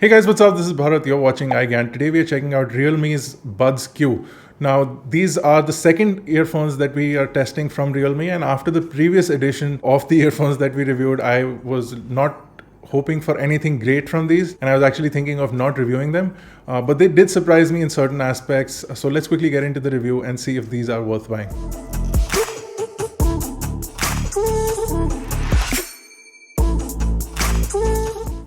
Hey guys, what's up? This is Bharat. You're watching iGyaan. Today we are checking out Realme's Buds Q. Now, these are the second earphones that we are testing from Realme, and after the previous edition of the earphones that we reviewed, I was not hoping for anything great from these, and I was actually thinking of not reviewing them, but they did surprise me in certain aspects. So let's quickly get into the review and see if these are worth buying.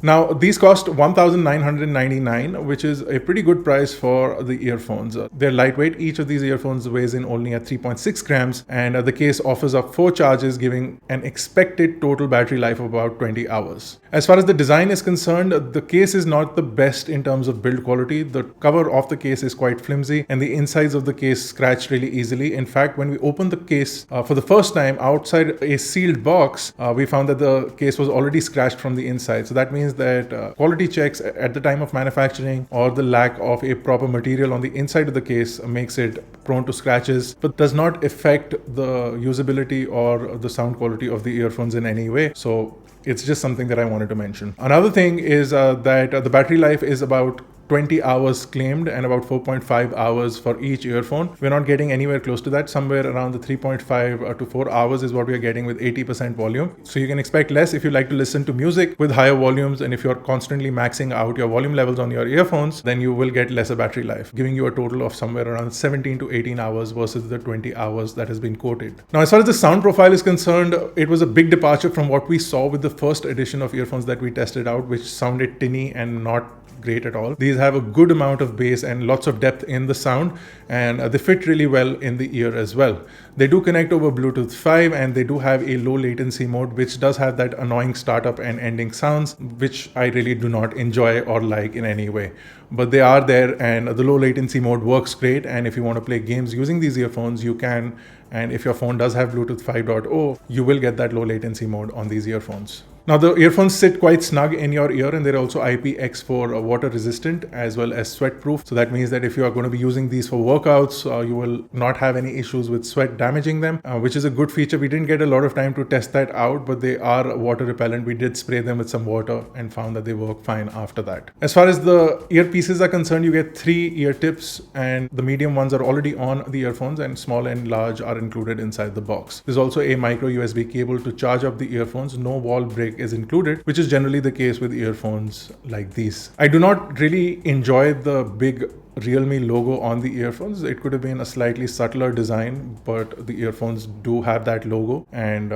Now, these cost $1,999, which is a pretty good price for the earphones. They're lightweight. Each of these earphones weighs in only at 3.6 grams, and the case offers up 4 charges, giving an expected total battery life of about 20 hours. As far as the design is concerned, the case is not the best in terms of build quality. The cover of the case is quite flimsy, and the insides of the case scratch really easily. In fact, when we opened the case for the first time outside a sealed box, we found that the case was already scratched from the inside. So that means that quality checks at the time of manufacturing or the lack of a proper material on the inside of the case makes it prone to scratches, but does not affect the usability or the sound quality of the earphones in any way. So it's just something that I wanted to mention. Another thing is that the battery life is about 20 hours claimed and about 4.5 hours for each earphone. We're not getting anywhere close to that. Somewhere around the 3.5 to 4 hours is what we are getting with 80% volume. So you can expect less if you like to listen to music with higher volumes, and if you're constantly maxing out your volume levels on your earphones, then you will get lesser battery life, giving you a total of somewhere around 17 to 18 hours versus the 20 hours that has been quoted. Now, as far as the sound profile is concerned, it was a big departure from what we saw with the first edition of earphones that we tested out, which sounded tinny and not great at all. These have a good amount of bass and lots of depth in the sound, and they fit really well in the ear as well. They do connect over Bluetooth 5, and they do have a low latency mode, which does have that annoying startup and ending sounds, which I really do not enjoy or like in any way. But they are there, and the low latency mode works great. And if you want to play games using these earphones, you can. And if your phone does have Bluetooth 5.0, you will get that low latency mode on these earphones. Now, the earphones sit quite snug in your ear, and they're also IPX4 water resistant as well as sweat proof. So that means that if you are going to be using these for workouts, you will not have any issues with sweat damaging them, which is a good feature. We didn't get a lot of time to test that out, but they are water repellent. We did spray them with some water and found that they work fine after that. As far as the earpieces are concerned, you get 3 ear tips, and the medium ones are already on the earphones, and small and large are included inside the box. There's also a micro USB cable to charge up the earphones. No wall break is included, which is generally the case with earphones like these. I do not really enjoy the big Realme logo on the earphones. It could have been a slightly subtler design, but the earphones do have that logo, and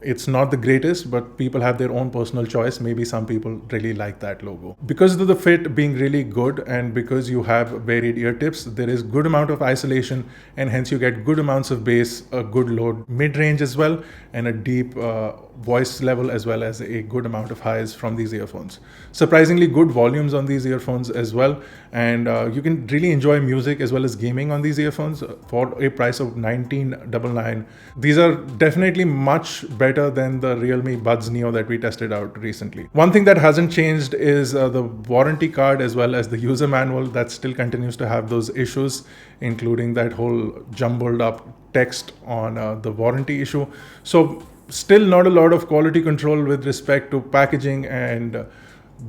it's not the greatest, but people have their own personal choice. Maybe some people really like that logo. Because of the fit being really good, and because you have varied ear tips, there is good amount of isolation, and hence you get good amounts of bass, a good low mid-range as well, and a deep voice level, as well as a good amount of highs from these earphones. Surprisingly good volumes on these earphones as well, and you can really enjoy music as well as gaming on these earphones for a price of $1999. These are definitely much better than the Realme Buds Neo that we tested out recently. One thing that hasn't changed is the warranty card as well as the user manual. That still continues to have those issues, including that whole jumbled up text on the warranty issue. So still not a lot of quality control with respect to packaging and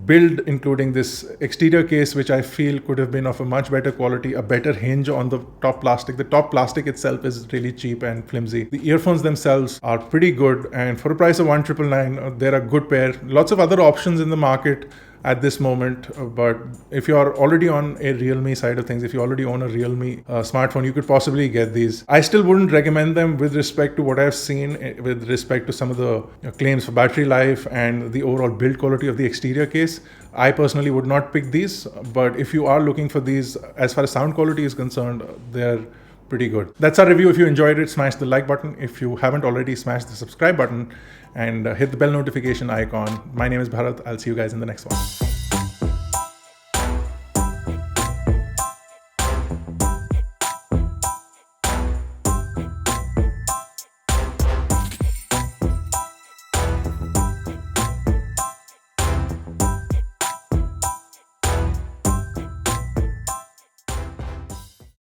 build, including this exterior case, which I feel could have been of a much better quality, a better hinge on the top plastic. The top plastic itself is really cheap and flimsy. The earphones themselves are pretty good, and for a price of $1,999, they're a good pair. Lots of other options in the market at this moment, but if you are already on a Realme side of things, if you already own a Realme smartphone, you could possibly get these. I still wouldn't recommend them with respect to what I've seen with respect to some of the claims for battery life and the overall build quality of the exterior case. I personally would not pick these, but if you are looking for these, as far as sound quality is concerned, they're pretty good. That's our review. If you enjoyed it, smash the like button. If you haven't already, smash the subscribe button and hit the bell notification icon. My name is Bharat. I'll see you guys in the next one.